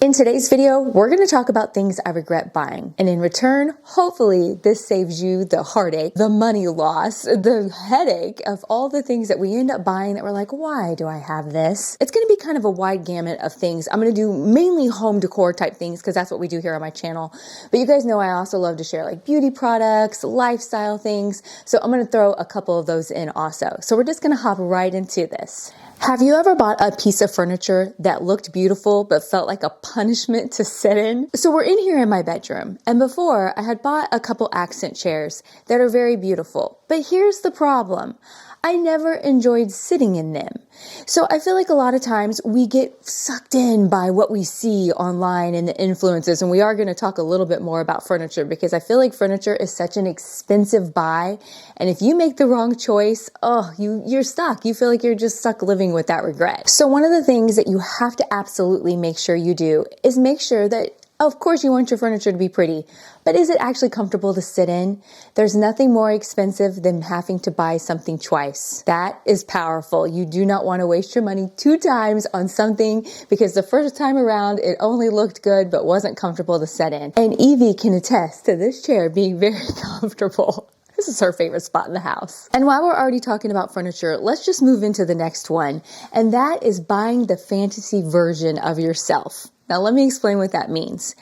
In today's video, we're going to talk about things I regret buying. And in return, hopefully this saves you the heartache, the money loss, the headache of all the things that we end up buying that we're like, why do I have this? It's going to be kind of a wide gamut of things. I'm going to do mainly home decor type things because that's what we do here on my channel. But you guys know I also love to share like beauty products, lifestyle things. So I'm going to throw a couple of those in also. So we're just going to hop right into this. Have you ever bought a piece of furniture that looked beautiful but felt like a punishment to sit in? So we're in here in my bedroom, and before I had bought a couple accent chairs that are very beautiful. But here's the problem. I never enjoyed sitting in them. So I feel like a lot of times we get sucked in by what we see online and the influences, and we are going to talk a little bit more about furniture because I feel like furniture is such an expensive buy, and if you make the wrong choice, you're stuck. You feel like you're just stuck living with that regret. So one of the things that you have to absolutely make sure you do is make sure that of course you want your furniture to be pretty, but is it actually comfortable to sit in? There's nothing more expensive than having to buy something twice. That is powerful. You do not want to waste your money 2 times on something because the first time around it only looked good but wasn't comfortable to sit in. And Evie can attest to this chair being very comfortable. This is her favorite spot in the house. And while we're already talking about furniture, let's just move into the next one. And that is buying the fantasy version of yourself. Now, let me explain what that means.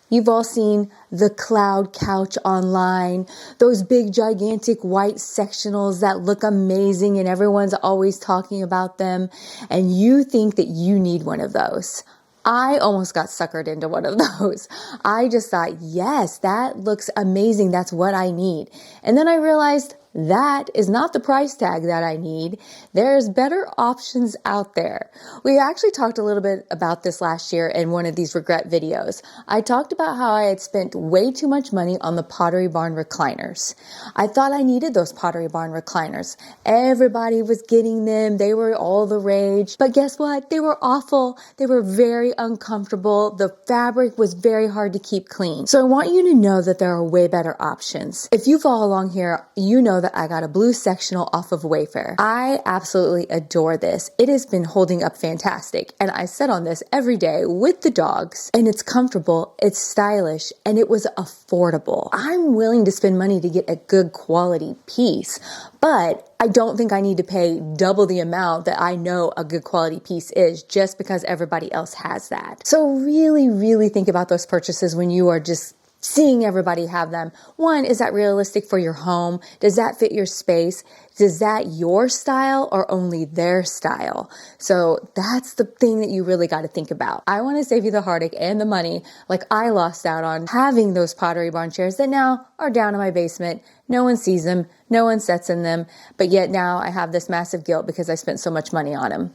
You've all seen the cloud couch online, those big, gigantic white sectionals that look amazing and everyone's always talking about them. And you think that you need one of those. I almost got suckered into one of those. I just thought, yes, that looks amazing. That's what I need. And then I realized that is not the price tag that I need. There's better options out there. We actually talked a little bit about this last year in one of these regret videos. I talked about how I had spent way too much money on the Pottery Barn recliners. I thought I needed those Pottery Barn recliners. Everybody was getting them. They were all the rage. But guess what? They were awful. They were very uncomfortable. The fabric was very hard to keep clean. So I want you to know that there are way better options. If you follow along here, you know that I got a blue sectional off of Wayfair. I absolutely adore this. It has been holding up fantastic, and I sit on this every day with the dogs, and it's comfortable, it's stylish, and it was affordable. I'm willing to spend money to get a good quality piece, but I don't think I need to pay double the amount that I know a good quality piece is just because everybody else has that. So really, really think about those purchases when you are just seeing everybody have them. One, is that realistic for your home? Does that fit your space? Is that your style or only their style? So that's the thing that you really got to think about. I want to save you the heartache and the money like I lost out on having those Pottery Barn chairs that now are down in my basement. No one sees them. No one sits in them. But yet now I have this massive guilt because I spent so much money on them.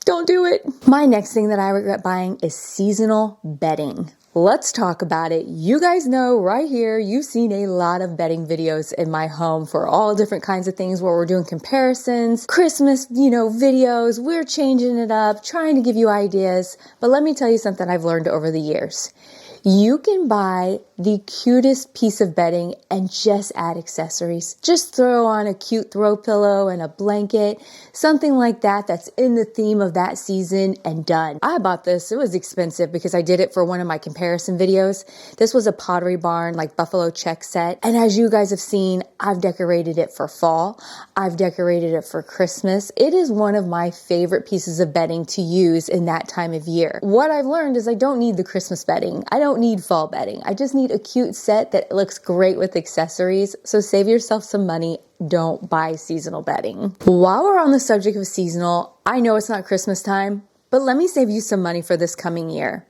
Don't do it. My next thing that I regret buying is seasonal bedding. Let's talk about it. You guys know right here, you've seen a lot of bedding videos in my home for all different kinds of things where we're doing comparisons, Christmas, videos. We're changing it up, trying to give you ideas. But let me tell you something I've learned over the years. You can buy the cutest piece of bedding and just add accessories. Just throw on a cute throw pillow and a blanket, something like that that's in the theme of that season and done. I bought this. It was expensive because I did it for one of my comparison videos. This was a Pottery Barn, like buffalo check set. And as you guys have seen, I've decorated it for fall. I've decorated it for Christmas. It is one of my favorite pieces of bedding to use in that time of year. What I've learned is I don't need the Christmas bedding. I don't need fall bedding. I just need a cute set that looks great with accessories. So save yourself some money. Don't buy seasonal bedding. While we're on the subject of seasonal, I know it's not Christmas time, but let me save you some money for this coming year.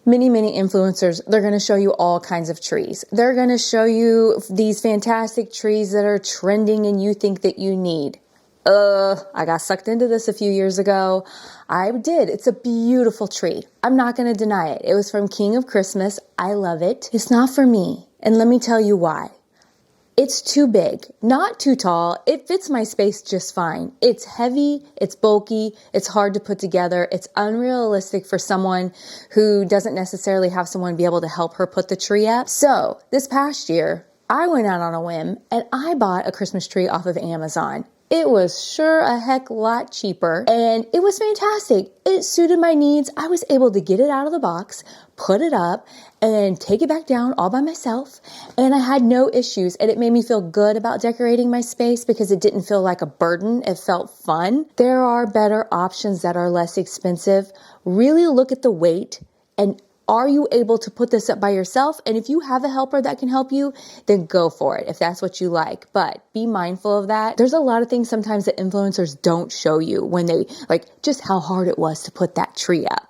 Many influencers, they're going to show you all kinds of trees. They're going to show you these fantastic trees that are trending and you think that you need. I got sucked into this a few years ago. I did. It's a beautiful tree. I'm not going to deny it. It was from King of Christmas. I love it. It's not for me. And let me tell you why. It's too big, not too tall. It fits my space just fine. It's heavy, it's bulky, it's hard to put together. It's unrealistic for someone who doesn't necessarily have someone be able to help her put the tree up. So this past year, I went out on a whim and I bought a Christmas tree off of Amazon. It was sure a heck lot cheaper, and it was fantastic. It suited my needs. I was able to get it out of the box, put it up, and take it back down all by myself. And I had no issues, and it made me feel good about decorating my space because it didn't feel like a burden. It felt fun. There are better options that are less expensive. Really look at the weight, and are you able to put this up by yourself? And if you have a helper that can help you, then go for it if that's what you like. But be mindful of that. There's a lot of things sometimes that influencers don't show you when they, like, just how hard it was to put that tree up.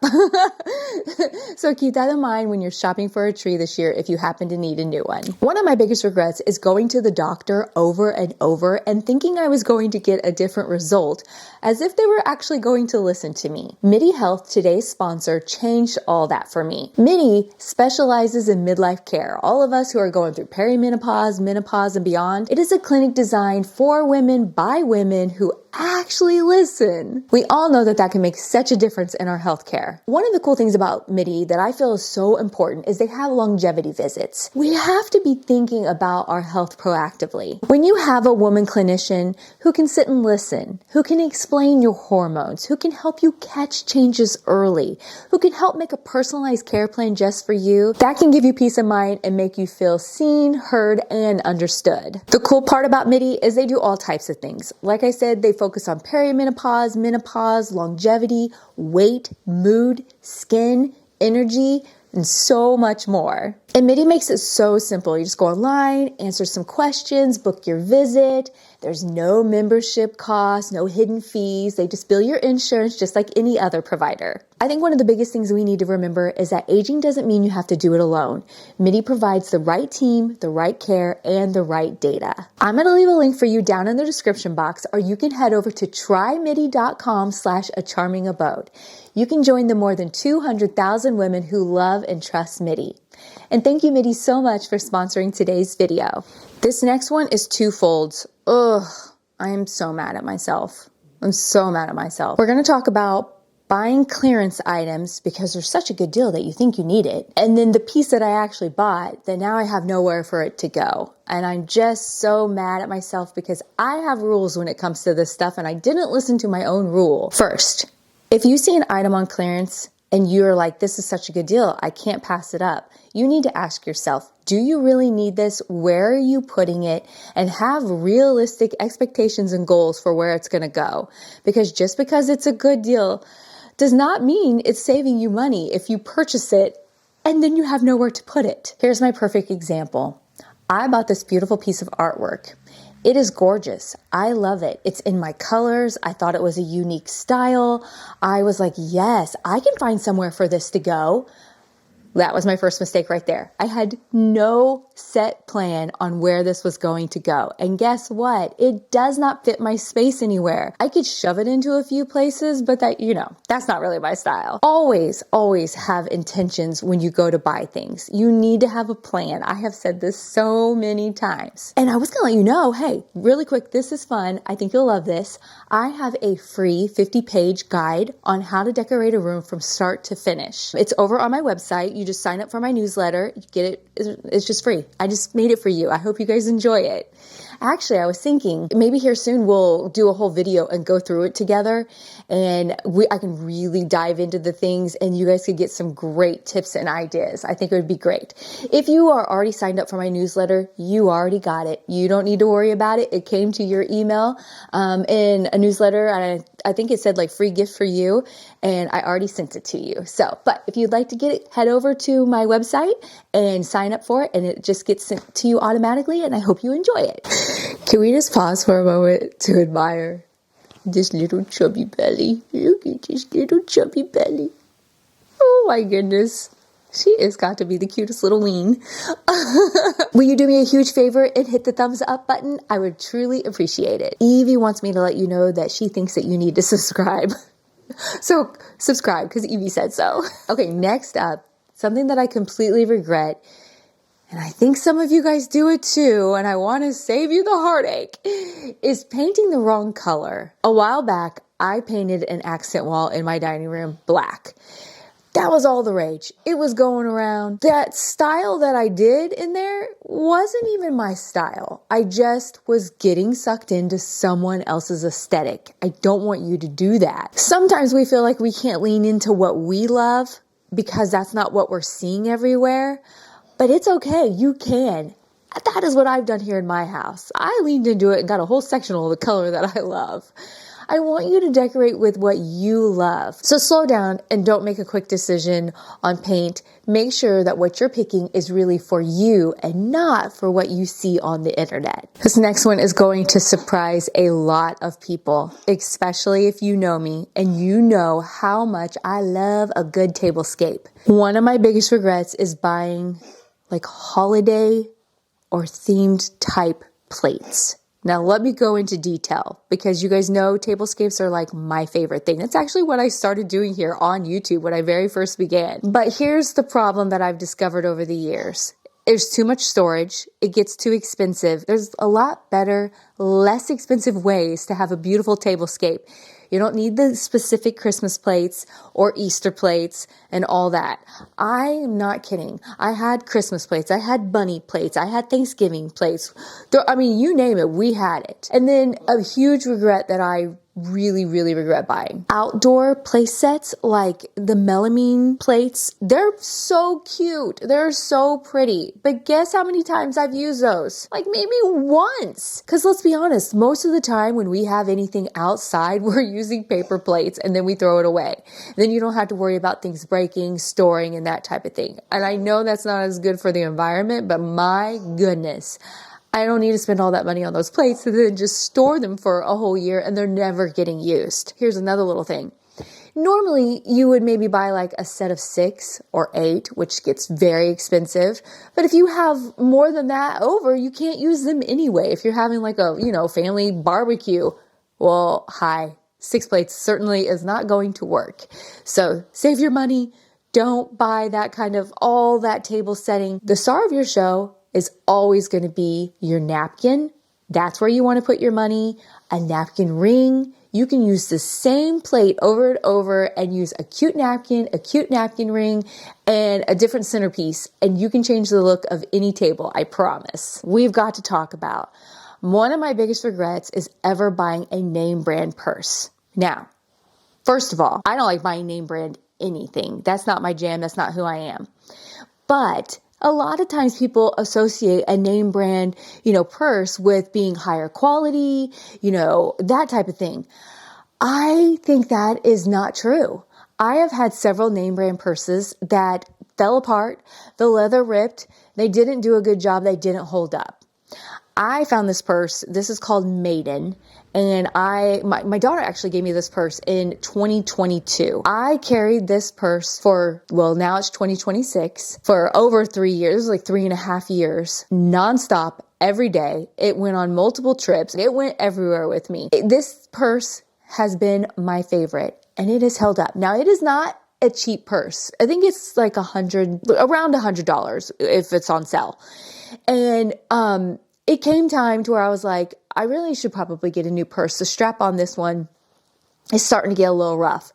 So keep that in mind when you're shopping for a tree this year if you happen to need a new one. One of my biggest regrets is going to the doctor over and over and thinking I was going to get a different result, as if they were actually going to listen to me. MIDI Health, today's sponsor, changed all that for me. MIDI specializes in midlife care. All of us who are going through perimenopause, menopause, and beyond. It is a clinic designed for women by women who actually listen. We all know that that can make such a difference in our healthcare. One of the cool things about MIDI that I feel is so important is they have longevity visits. We have to be thinking about our health proactively. When you have a woman clinician who can sit and listen, who can explain your hormones, who can help you catch changes early, who can help make a personalized care plan just for you, that can give you peace of mind and make you feel seen, heard, and understood. The cool part about MIDI is they do all types of things. Like I said, they focus on perimenopause, menopause, longevity, weight, mood, skin, energy, and so much more. And MIDI makes it so simple. You just go online, answer some questions, book your visit. There's no membership cost, no hidden fees. They just bill your insurance just like any other provider. I think one of the biggest things we need to remember is that aging doesn't mean you have to do it alone. MIDI provides the right team, the right care, and the right data. I'm going to leave a link for you down in the description box, or you can head over to trymidi.com/acharmingabode. You can join the more than 200,000 women who love and trust MIDI. And thank you, MIDI, so much for sponsoring today's video. This next one is twofold. Ugh, I am so mad at myself. I'm so mad at myself. We're going to talk about buying clearance items because they're such a good deal that you think you need it. And then the piece that I actually bought, that now I have nowhere for it to go. And I'm just so mad at myself because I have rules when it comes to this stuff and I didn't listen to my own rule. First, if you see an item on clearance and you're like, this is such a good deal, I can't pass it up, you need to ask yourself, do you really need this? Where are you putting it? And have realistic expectations and goals for where it's going to go. Because just because it's a good deal does not mean it's saving you money if you purchase it and then you have nowhere to put it. Here's my perfect example. I bought this beautiful piece of artwork. It is gorgeous. I love it. It's in my colors. I thought it was a unique style. I was like, yes, I can find somewhere for this to go. That was my first mistake right there. I had no set plan on where this was going to go. And guess what? It does not fit my space anywhere. I could shove it into a few places, but that's not really my style. Always, always have intentions when you go to buy things. You need to have a plan. I have said this so many times. And I was going to let you know, hey, really quick, this is fun. I think you'll love this. I have a free 50-page guide on how to decorate a room from start to finish. It's over on my website. You just sign up for my newsletter. You get it. It's just free. I just made it for you. I hope you guys enjoy it. Actually, I was thinking maybe here soon we'll do a whole video and go through it together, and I can really dive into the things and you guys could get some great tips and ideas. I think it would be great. If you are already signed up for my newsletter, you already got it. You don't need to worry about it. It came to your email in a newsletter, and I think it said like free gift for you, and I already sent it to you. So, but if you'd like to get it, head over to my website and sign up for it, and it just gets sent to you automatically, and I hope you enjoy it. Can we just pause for a moment to admire this little chubby belly? Look at this little chubby belly. Oh my goodness. She has got to be the cutest little ween. Will you do me a huge favor and hit the thumbs up button? I would truly appreciate it. Evie wants me to let you know that she thinks that you need to subscribe. So subscribe because Evie said so. Okay, next up, something that I completely regret, and I think some of you guys do it too, and I want to save you the heartache, is painting the wrong color. A while back, I painted an accent wall in my dining room black. That was all the rage. It was going around. That style that I did in there wasn't even my style. I just was getting sucked into someone else's aesthetic. I don't want you to do that. Sometimes we feel like we can't lean into what we love because that's not what we're seeing everywhere. But it's okay. You can. That is what I've done here in my house. I leaned into it and got a whole sectional of the color that I love. I want you to decorate with what you love. So slow down and don't make a quick decision on paint. Make sure that what you're picking is really for you and not for what you see on the internet. This next one is going to surprise a lot of people, especially if you know me and you know how much I love a good tablescape. One of my biggest regrets is buying like holiday or themed type plates. Now let me go into detail because you guys know tablescapes are like my favorite thing. That's actually what I started doing here on YouTube when I very first began. But here's the problem that I've discovered over the years. There's too much storage. It gets too expensive. There's a lot better, less expensive ways to have a beautiful tablescape. You don't need the specific Christmas plates or Easter plates and all that. I'm not kidding. I had Christmas plates. I had bunny plates. I had Thanksgiving plates. I mean, you name it, we had it. And then a huge regret that I really regret buying. Outdoor place sets like the melamine plates, they're so cute. They're so pretty. But guess how many times I've used those? Like maybe once. Because let's be honest, most of the time when we have anything outside, we're using paper plates and then we throw it away. Then you don't have to worry about things breaking, storing, and that type of thing. And I know that's not as good for the environment, but my goodness, I don't need to spend all that money on those plates and then just store them for a whole year and they're never getting used. Here's another little thing. Normally, you would maybe buy like a set of 6 or 8, which gets very expensive. But if you have more than that over, you can't use them anyway. If you're having like a, family barbecue, well, 6 plates certainly is not going to work. So save your money. Don't buy that kind of all that table setting. The star of your show is always going to be your napkin. That's where you want to put your money. A napkin ring. You can use the same plate over and over and use a cute napkin ring, and a different centerpiece. And you can change the look of any table, I promise. We've got to talk about one of my biggest regrets is ever buying a name brand purse. Now, first of all, I don't like buying name brand anything. That's not my jam. That's not who I am. But a lot of times people associate a name brand, purse with being higher quality, that type of thing. I think that is not true. I have had several name brand purses that fell apart, the leather ripped, they didn't do a good job, they didn't hold up. I found this purse, this is called Maiden, and my daughter actually gave me this purse in 2022. I carried this purse now it's 2026, for over 3 years, it was like 3.5 years, nonstop, every day. It went on multiple trips. It went everywhere with me. This purse has been my favorite, and it has held up. Now, it is not a cheap purse. I think it's like around $100 if it's on sale. And, it came time to where I was like, I really should probably get a new purse. The strap on this one is starting to get a little rough.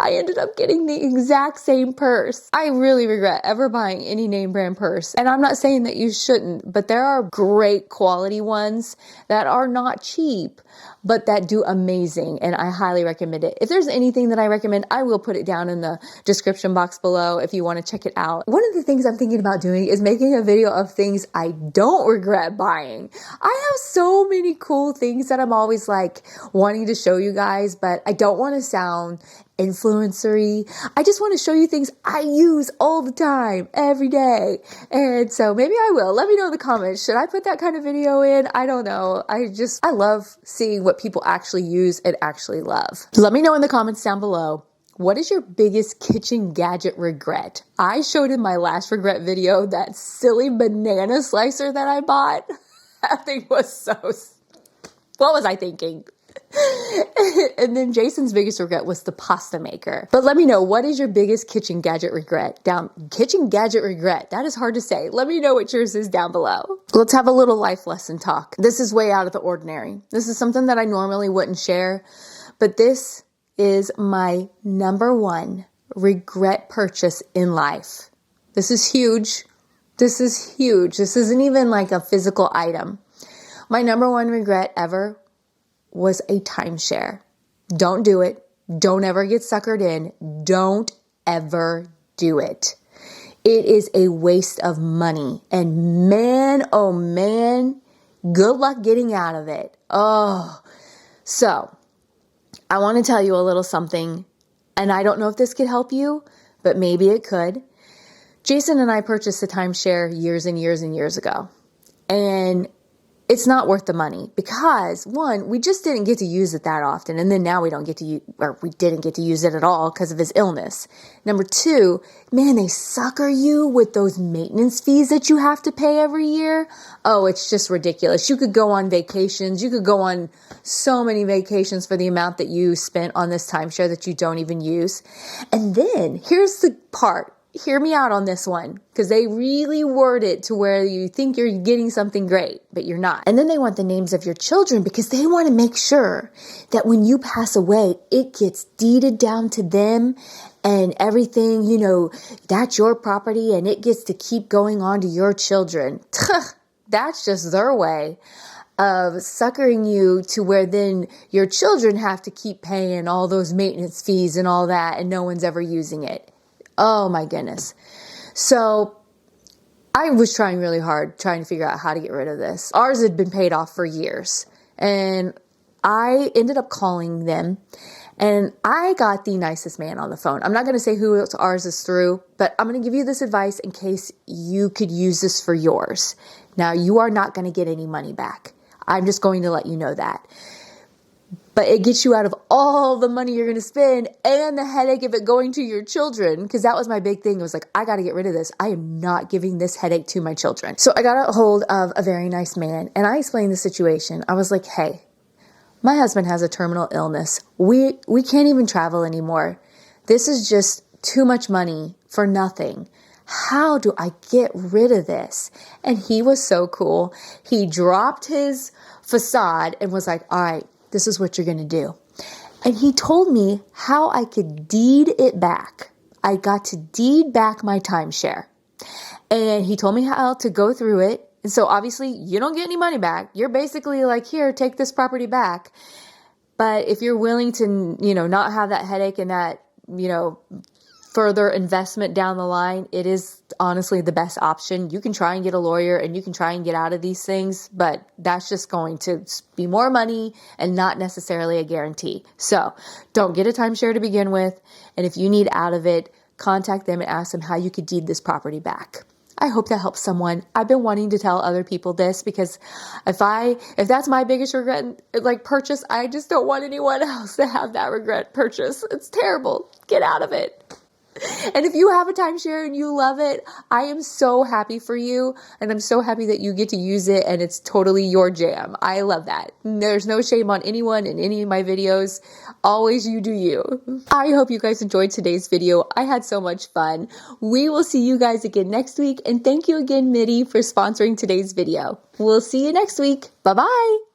I ended up getting the exact same purse. I really regret ever buying any name brand purse. And I'm not saying that you shouldn't, but there are great quality ones that are not cheap, but that do amazing. And I highly recommend it. If there's anything that I recommend, I will put it down in the description box below if you want to check it out. One of the things I'm thinking about doing is making a video of things I don't regret buying. I have so many cool things that I'm always like wanting to show you guys, but I don't want to sound influencery. I just want to show you things I use all the time, every day. And so maybe I will. Let me know in the comments. Should I put that kind of video in? I don't know. I love seeing what people actually use and actually love. Let me know in the comments down below. What is your biggest kitchen gadget regret? I showed in my last regret video that silly banana slicer that I bought. That thing was what was I thinking? And then Jason's biggest regret was the pasta maker. But let me know, what is your biggest kitchen gadget regret? Kitchen gadget regret. That is hard to say. Let me know what yours is down below. Let's have a little life lesson talk. This is way out of the ordinary. This is something that I normally wouldn't share, but this is my number one regret purchase in life. This is huge. This is huge. This isn't even like a physical item. My number one regret ever was a timeshare. Don't do it. Don't ever get suckered in. Don't ever do it. It is a waste of money. And man, oh man, good luck getting out of it. Oh, so I want to tell you a little something, and I don't know if this could help you, but maybe it could. Jason and I purchased a timeshare years and years and years ago, and it's not worth the money because, one, we just didn't get to use it that often, and then now we don't get to we didn't get to use it at all because of his illness. Number two, man, they sucker you with those maintenance fees that you have to pay every year. Oh, it's just ridiculous. You could go on vacations. You could go on so many vacations for the amount that you spent on this timeshare that you don't even use. And then here's the part. Hear me out on this one, because they really word it to where you think you're getting something great, but you're not. And then they want the names of your children because they want to make sure that when you pass away, it gets deeded down to them and everything, that's your property and it gets to keep going on to your children. That's just their way of suckering you to where then your children have to keep paying all those maintenance fees and all that, and no one's ever using it. Oh my goodness. So I was trying really hard trying to figure out how to get rid of this. Ours had been paid off for years, and I ended up calling them, and I got the nicest man on the phone. I'm not going to say who ours is through, but I'm going to give you this advice in case you could use this for yours. Now, you are not going to get any money back. I'm just going to let you know that. But it gets you out of all the money you're going to spend and the headache of it going to your children. Because that was my big thing. It was like, I got to get rid of this. I am not giving this headache to my children. So I got a hold of a very nice man and I explained the situation. I was like, hey, my husband has a terminal illness. We can't even travel anymore. This is just too much money for nothing. How do I get rid of this? And he was so cool. He dropped his facade and was like, all right, this is what you're going to do. And he told me how I could deed it back. I got to deed back my timeshare. And he told me how to go through it. And so obviously you don't get any money back. You're basically like, here, take this property back. But if you're willing to, not have that headache and that, further investment down the line, it is honestly the best option. You can try and get a lawyer and you can try and get out of these things, but that's just going to be more money and not necessarily a guarantee. So don't get a timeshare to begin with. And if you need out of it, contact them and ask them how you could deed this property back. I hope that helps someone. I've been wanting to tell other people this because if that's my biggest regret, purchase, I just don't want anyone else to have that regret purchase. It's terrible. Get out of it. And if you have a timeshare and you love it, I am so happy for you. And I'm so happy that you get to use it and it's totally your jam. I love that. There's no shame on anyone in any of my videos. Always you do you. I hope you guys enjoyed today's video. I had so much fun. We will see you guys again next week. And thank you again, Mitty, for sponsoring today's video. We'll see you next week. Bye-bye.